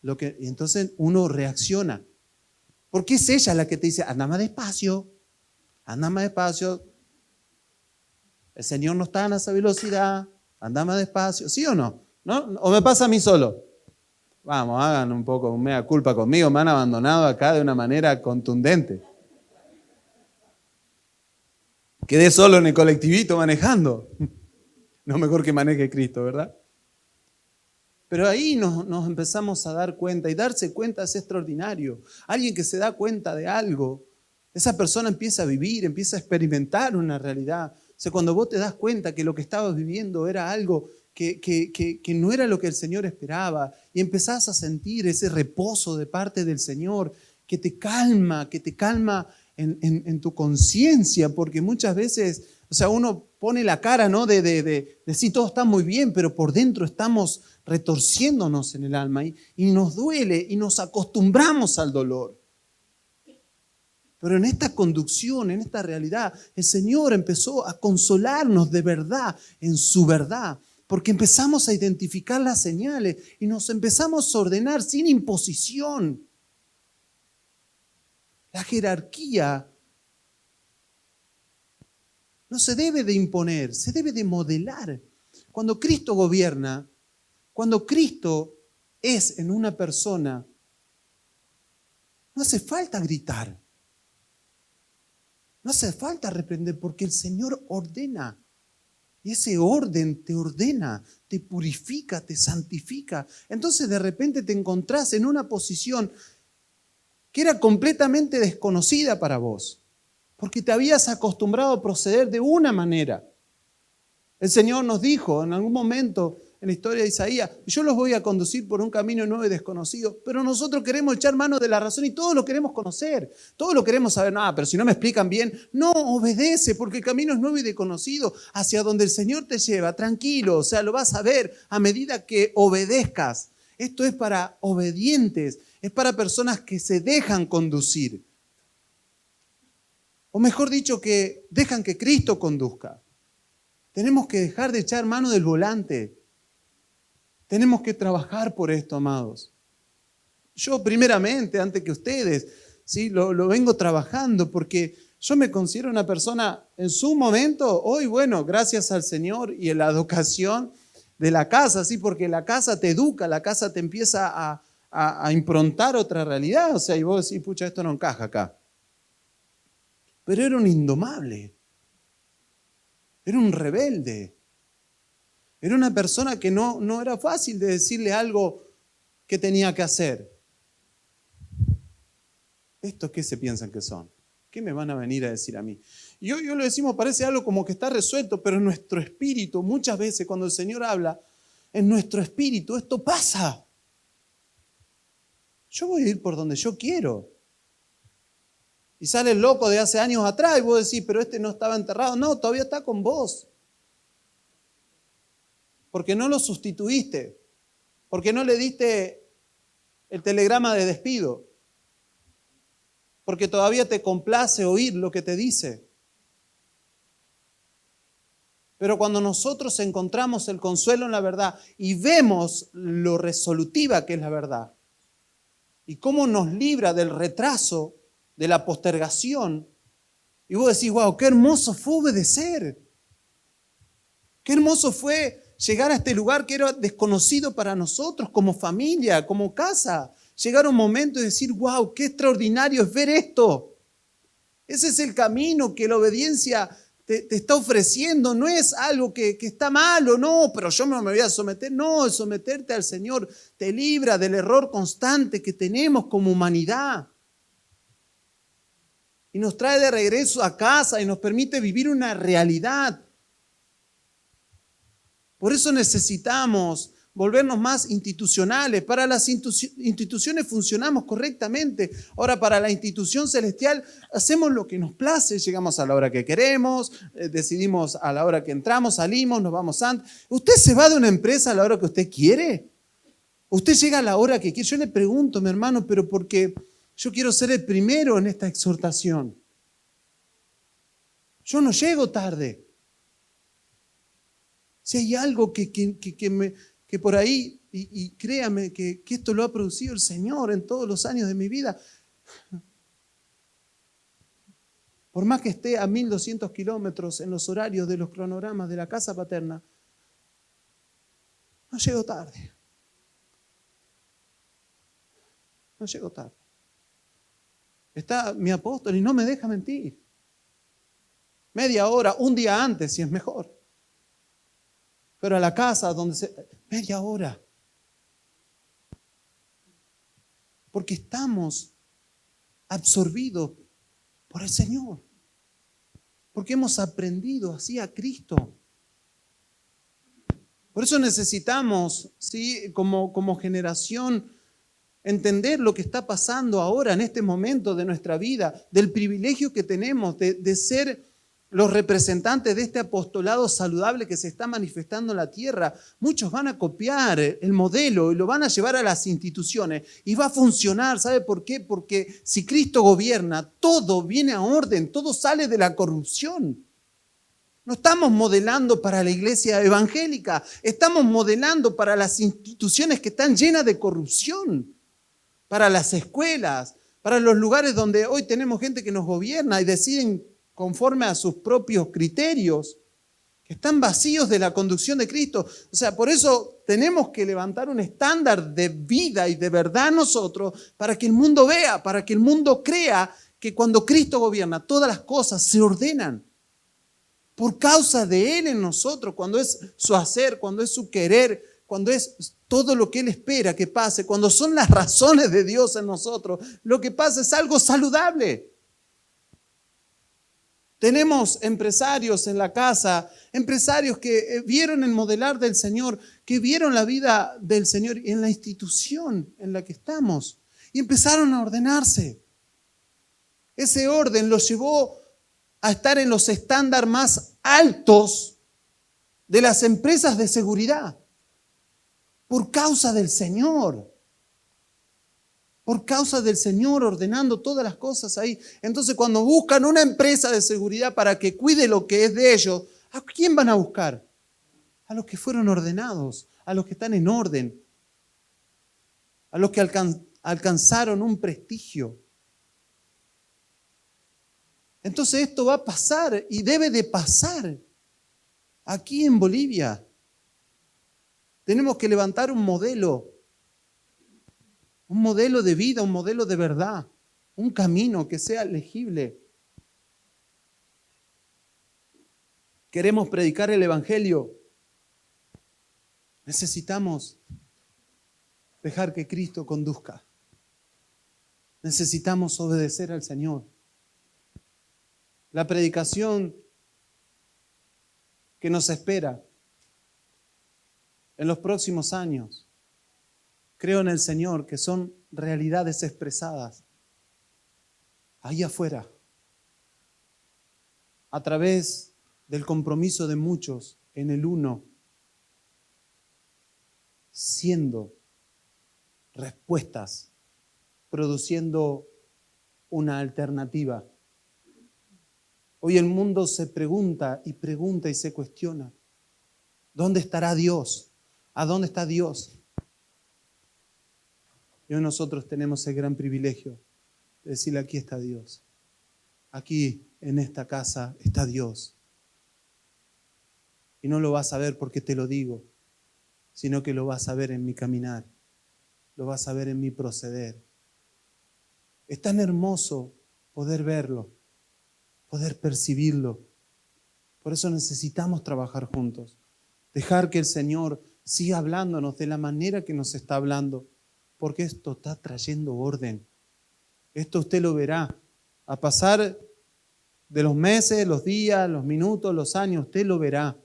lo que... Y entonces uno reacciona. Porque es ella la que te dice, anda más despacio, anda más despacio. El Señor no está en esa velocidad, anda más despacio. ¿Sí o no? ¿No? ¿O me pasa a mí solo? Vamos, hagan un poco un mea culpa conmigo. Me han abandonado acá de una manera contundente. Quedé solo en el colectivito manejando. No mejor que maneje Cristo, ¿verdad? Pero ahí nos empezamos a dar cuenta, y darse cuenta es extraordinario. Alguien que se da cuenta de algo, esa persona empieza a vivir, empieza a experimentar una realidad. O sea, cuando vos te das cuenta que lo que estabas viviendo era algo que no era lo que el Señor esperaba, y empezás a sentir ese reposo de parte del Señor que te calma en tu conciencia, porque muchas veces, o sea, uno pone la cara, ¿no? de decir todo está muy bien, pero por dentro estamos retorciéndonos en el alma y nos duele y nos acostumbramos al dolor. Pero en esta conducción, en esta realidad, el Señor empezó a consolarnos de verdad, en su verdad, porque empezamos a identificar las señales y nos empezamos a ordenar sin imposición. La jerarquía no se debe de imponer, se debe de modelar. Cuando Cristo gobierna, cuando Cristo es en una persona, no hace falta gritar. No hace falta reprender, porque el Señor ordena. Y ese orden te ordena, te purifica, te santifica. Entonces de repente te encontrás en una posición que era completamente desconocida para vos, porque te habías acostumbrado a proceder de una manera. El Señor nos dijo en algún momento en la historia de Isaías, yo los voy a conducir por un camino nuevo y desconocido, pero nosotros queremos echar mano de la razón y todo lo queremos conocer, todo lo queremos saber. No, pero si no me explican bien, no, obedece, porque el camino es nuevo y desconocido, hacia donde el Señor te lleva, tranquilo, o sea, lo vas a ver a medida que obedezcas. Esto es para obedientes, es para personas que se dejan conducir. O mejor dicho, que dejan que Cristo conduzca. Tenemos que dejar de echar mano del volante. Tenemos que trabajar por esto, amados. Yo primeramente, antes que ustedes, ¿sí? Lo vengo trabajando porque yo me considero una persona en su momento, hoy bueno, gracias al Señor y a la educación de la casa, ¿sí? Porque la casa te educa, la casa te empieza a improntar otra realidad. O sea, y vos decís, pucha, esto no encaja acá. Pero era un indomable, era un rebelde. Era una persona que no era fácil de decirle algo que tenía que hacer. ¿Estos qué se piensan que son? ¿Qué me van a venir a decir a mí? Y hoy lo decimos, parece algo como que está resuelto, pero en nuestro espíritu, muchas veces cuando el Señor habla, en nuestro espíritu esto pasa. Yo voy a ir por donde yo quiero. Y sale el loco de hace años atrás y vos decís, pero este no estaba enterrado. No, todavía está con vos. Porque no lo sustituiste. Porque no le diste el telegrama de despido. Porque todavía te complace oír lo que te dice. Pero cuando nosotros encontramos el consuelo en la verdad y vemos lo resolutiva que es la verdad y cómo nos libra del retraso, de la postergación, y vos decís, wow, qué hermoso fue obedecer. Qué hermoso fue llegar a este lugar que era desconocido para nosotros como familia, como casa. Llegar a un momento y decir, wow, qué extraordinario es ver esto. Ese es el camino que la obediencia te está ofreciendo. No es algo que está malo, no, pero yo no me voy a someter. No, someterte al Señor te libra del error constante que tenemos como humanidad. Y nos trae de regreso a casa y nos permite vivir una realidad. Por eso necesitamos volvernos más institucionales. Para las instituciones funcionamos correctamente. Ahora, para la institución celestial hacemos lo que nos place. Llegamos a la hora que queremos, decidimos a la hora que entramos, salimos, nos vamos antes. ¿Usted se va de una empresa a la hora que usted quiere? ¿Usted llega a la hora que quiere? Yo le pregunto, mi hermano, pero porque yo quiero ser el primero en esta exhortación. Yo no llego tarde. Si hay algo que por ahí, y créame que esto lo ha producido el Señor en todos los años de mi vida, por más que esté a 1200 kilómetros en los horarios de los cronogramas de la casa paterna, no llego tarde. No llego tarde. Está mi apóstol y no me deja mentir. Media hora, un día antes, si es mejor. Pero a la casa media hora. Porque estamos absorbidos por el Señor. Porque hemos aprendido así a Cristo. Por eso necesitamos, ¿sí?, como generación, entender lo que está pasando ahora en este momento de nuestra vida, del privilegio que tenemos de ser los representantes de este apostolado saludable que se está manifestando en la tierra. Muchos van a copiar el modelo y lo van a llevar a las instituciones y va a funcionar. ¿Sabe por qué? Porque si Cristo gobierna, todo viene a orden, todo sale de la corrupción. No estamos modelando para la iglesia evangélica, estamos modelando para las instituciones que están llenas de corrupción. Para las escuelas, para los lugares donde hoy tenemos gente que nos gobierna y deciden conforme a sus propios criterios, que están vacíos de la conducción de Cristo. O sea, por eso tenemos que levantar un estándar de vida y de verdad nosotros para que el mundo vea, para que el mundo crea que cuando Cristo gobierna, todas las cosas se ordenan por causa de Él en nosotros, cuando es su hacer, cuando es su querer, cuando es todo lo que Él espera que pase, cuando son las razones de Dios en nosotros, lo que pasa es algo saludable. Tenemos empresarios en la casa, empresarios que vieron el modelar del Señor, que vieron la vida del Señor en la institución en la que estamos y empezaron a ordenarse. Ese orden los llevó a estar en los estándares más altos de las empresas de seguridad. Por causa del Señor. Por causa del Señor ordenando todas las cosas ahí. Entonces cuando buscan una empresa de seguridad para que cuide lo que es de ellos, ¿a quién van a buscar? A los que fueron ordenados, a los que están en orden, a los que alcanzaron un prestigio. Entonces esto va a pasar y debe de pasar aquí en Bolivia. Tenemos que levantar un modelo de vida, un modelo de verdad, un camino que sea legible. Queremos predicar el Evangelio. Necesitamos dejar que Cristo conduzca. Necesitamos obedecer al Señor. La predicación que nos espera en los próximos años, creo en el Señor que son realidades expresadas ahí afuera, a través del compromiso de muchos en el uno, siendo respuestas, produciendo una alternativa. Hoy el mundo se pregunta y se cuestiona. ¿Dónde estará Dios? ¿A dónde está Dios? Y hoy nosotros tenemos el gran privilegio de decirle: aquí está Dios. Aquí en esta casa está Dios. Y no lo vas a ver porque te lo digo, sino que lo vas a ver en mi caminar, lo vas a ver en mi proceder. Es tan hermoso poder verlo, poder percibirlo. Por eso necesitamos trabajar juntos, dejar que el Señor siga hablándonos de la manera que nos está hablando, porque esto está trayendo orden. Esto usted lo verá a pasar de los meses, los días, los minutos, los años, usted lo verá.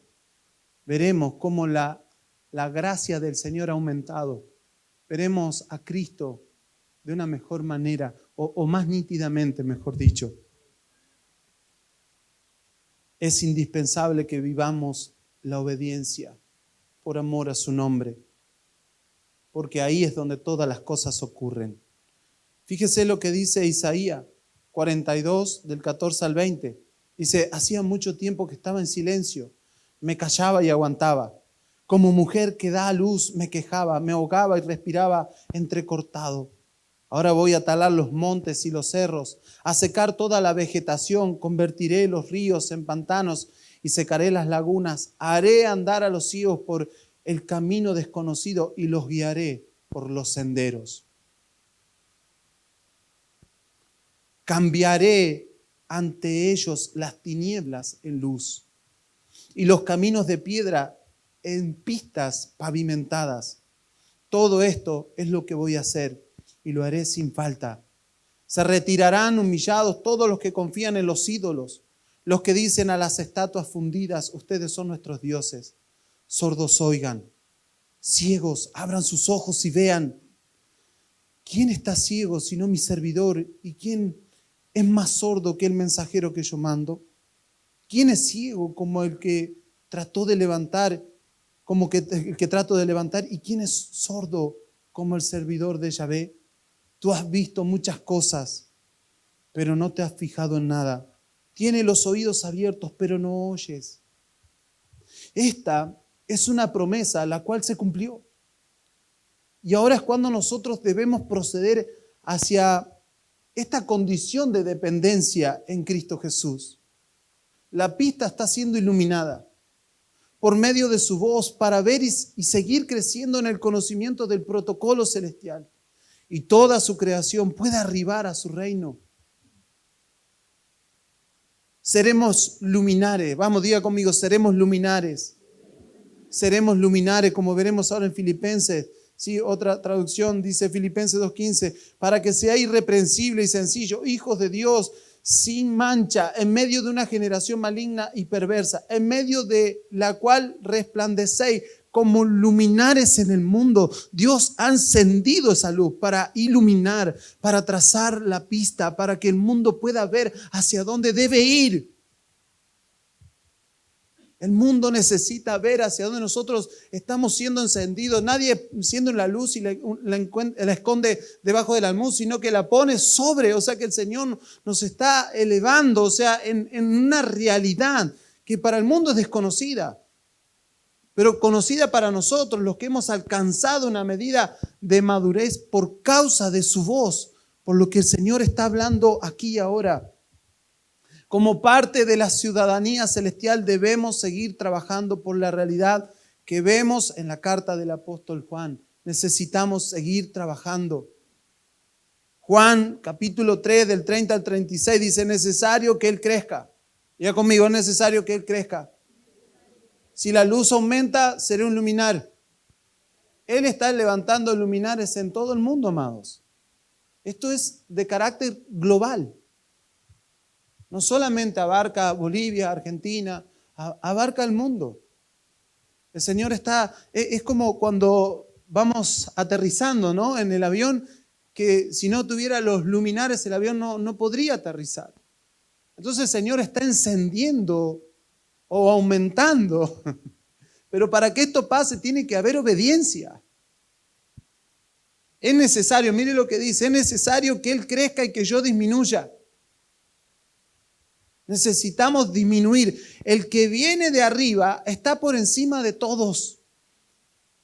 Veremos cómo la gracia del Señor ha aumentado. Veremos a Cristo de una mejor manera, o más nítidamente, mejor dicho. Es indispensable que vivamos la obediencia por amor a su nombre, porque ahí es donde todas las cosas ocurren. Fíjese lo que dice Isaías 42, del 14 al 20. Dice: hacía mucho tiempo que estaba en silencio, me callaba y aguantaba. Como mujer que da a luz me quejaba, me ahogaba y respiraba entrecortado. Ahora voy a talar los montes y los cerros, a secar toda la vegetación, convertiré los ríos en pantanos y secaré las lagunas. Haré andar a los ciegos por el camino desconocido y los guiaré por los senderos. Cambiaré ante ellos las tinieblas en luz y los caminos de piedra en pistas pavimentadas. Todo esto es lo que voy a hacer y lo haré sin falta. Se retirarán humillados todos los que confían en los ídolos, los que dicen a las estatuas fundidas: ustedes son nuestros dioses. Sordos oigan, ciegos abran sus ojos y vean. ¿Quién está ciego sino mi servidor? ¿Y quién es más sordo que el mensajero que yo mando? ¿Quién es ciego como el que trató de levantar, el que trato de levantar? ¿Y quién es sordo como el servidor de Yahvé? Tú has visto muchas cosas, pero no te has fijado en nada. Tienes los oídos abiertos, pero no oyes. Esta es una promesa la cual se cumplió. Y ahora es cuando nosotros debemos proceder hacia esta condición de dependencia en Cristo Jesús. La pista está siendo iluminada por medio de su voz para ver y seguir creciendo en el conocimiento del protocolo celestial. Y toda su creación pueda arribar a su reino. Seremos luminares. Vamos, diga conmigo: seremos luminares. Seremos luminares, como veremos ahora en Filipenses. Sí, otra traducción dice Filipenses 2:15, para que sea irreprensible y sencillo, hijos de Dios, sin mancha, en medio de una generación maligna y perversa, en medio de la cual resplandecéis como luminares en el mundo. Dios ha encendido esa luz para iluminar, para trazar la pista, para que el mundo pueda ver hacia dónde debe ir. El mundo necesita ver hacia dónde nosotros estamos siendo encendidos. Nadie siendo en la luz y la esconde debajo del almud, sino que la pone sobre. O sea que el Señor nos está elevando, o sea, en una realidad que para el mundo es desconocida, pero conocida para nosotros, los que hemos alcanzado una medida de madurez por causa de su voz, por lo que el Señor está hablando aquí y ahora. Como parte de la ciudadanía celestial debemos seguir trabajando por la realidad que vemos en la carta del apóstol Juan. Necesitamos seguir trabajando. Juan capítulo 3 del 30 al 36 dice: necesario que Él crezca. Diga conmigo: es necesario que Él crezca. Si la luz aumenta, seré un luminar. Él está levantando luminares en todo el mundo, amados. Esto es de carácter global. No solamente abarca Bolivia, Argentina, abarca el mundo. El Señor es como cuando vamos aterrizando, ¿no?, en el avión, que si no tuviera los luminares el avión no podría aterrizar. Entonces el Señor está encendiendo o aumentando. Pero para que esto pase tiene que haber obediencia. Es necesario, mire lo que dice, es necesario que Él crezca y que yo disminuya. Necesitamos disminuir. El que viene de arriba está por encima de todos.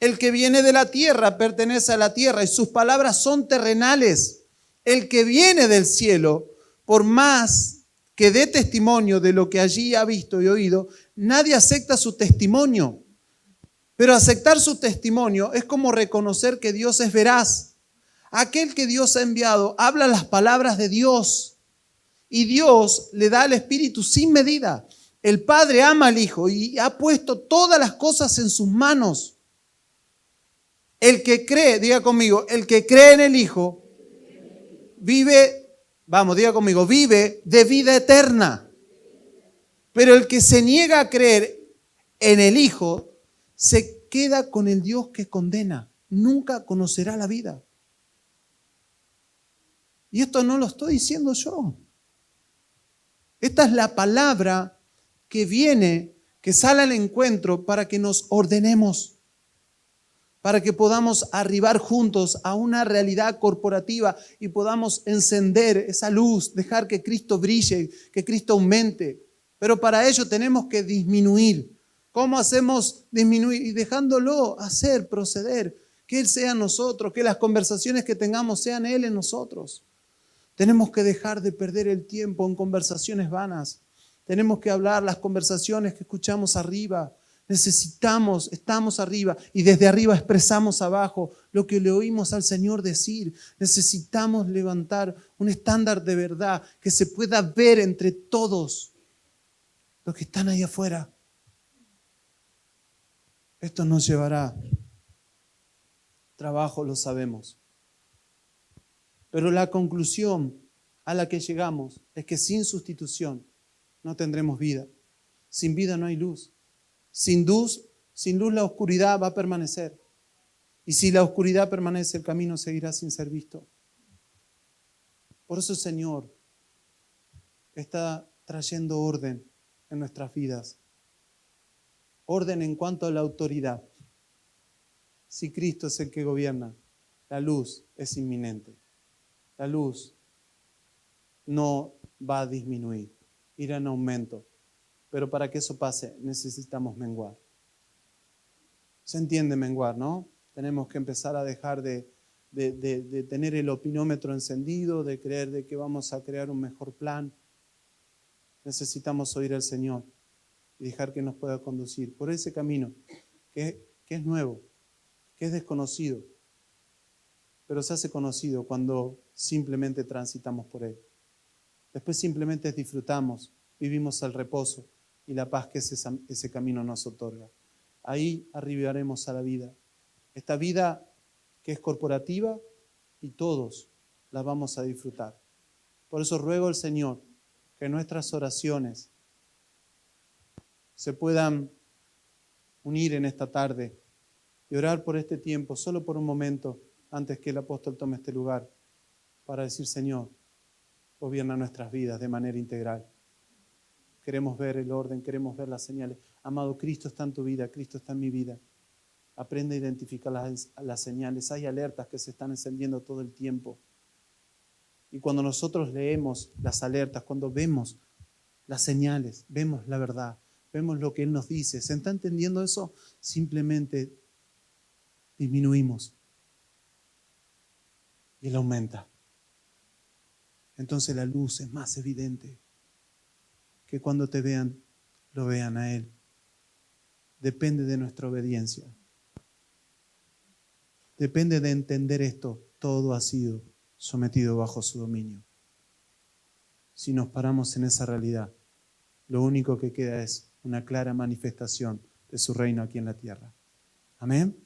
El que viene de la tierra pertenece a la tierra y sus palabras son terrenales. El que viene del cielo, por más que dé testimonio de lo que allí ha visto y oído, nadie acepta su testimonio. Pero aceptar su testimonio es como reconocer que Dios es veraz. Aquel que Dios ha enviado habla las palabras de Dios y Dios le da al Espíritu sin medida. El Padre ama al Hijo y ha puesto todas las cosas en sus manos. El que cree, diga conmigo, el que cree en el Hijo vive, diga conmigo, vive de vida eterna. Pero el que se niega a creer en el Hijo se queda con el Dios que condena. Nunca conocerá la vida. Y esto no lo estoy diciendo yo. Esta es la palabra que viene, que sale al encuentro para que nos ordenemos, para que podamos arribar juntos a una realidad corporativa y podamos encender esa luz, dejar que Cristo brille, que Cristo aumente. Pero para ello tenemos que disminuir. ¿Cómo hacemos disminuir? Y dejándolo hacer, proceder. Que Él sea en nosotros, que las conversaciones que tengamos sean Él en nosotros. Tenemos que dejar de perder el tiempo en conversaciones vanas. Tenemos que hablar las conversaciones que escuchamos arriba. Estamos arriba y desde arriba expresamos abajo lo que le oímos al Señor decir. Necesitamos levantar un estándar de verdad que se pueda ver entre todos los que están ahí afuera. Esto nos llevará trabajo, lo sabemos. Pero la conclusión a la que llegamos es que sin sustitución no tendremos vida. Sin vida no hay luz. Sin luz la oscuridad va a permanecer. Y si la oscuridad permanece, el camino seguirá sin ser visto. Por eso el Señor está trayendo orden en nuestras vidas. Orden en cuanto a la autoridad. Si Cristo es el que gobierna, la luz es inminente. La luz no va a disminuir, irá en aumento. Pero para que eso pase, necesitamos menguar. Se entiende menguar, ¿no? Tenemos que empezar a dejar de tener el opinómetro encendido, de creer de que vamos a crear un mejor plan. Necesitamos oír al Señor y dejar que nos pueda conducir por ese camino que es nuevo, que es desconocido, pero se hace conocido cuando simplemente transitamos por él. Después simplemente disfrutamos, vivimos el reposo y la paz que ese camino nos otorga. Ahí arribaremos a la vida. Esta vida que es corporativa y todos la vamos a disfrutar. Por eso ruego al Señor que nuestras oraciones se puedan unir en esta tarde y orar por este tiempo, solo por un momento, antes que el apóstol tome este lugar, para decir: Señor, gobierna nuestras vidas de manera integral. Queremos ver el orden, queremos ver las señales. Amado, Cristo está en tu vida, Cristo está en mi vida. Aprende a identificar las señales. Hay alertas que se están encendiendo todo el tiempo. Y cuando nosotros leemos las alertas, cuando vemos las señales, vemos la verdad, vemos lo que Él nos dice. ¿Se está entendiendo eso? Simplemente disminuimos y Él aumenta. Entonces la luz es más evidente. Que cuando te vean, lo vean a Él. Depende de nuestra obediencia. Depende de entender esto. Todo ha sido sometido bajo su dominio. Si nos paramos en esa realidad, lo único que queda es una clara manifestación de su reino aquí en la tierra. Amén.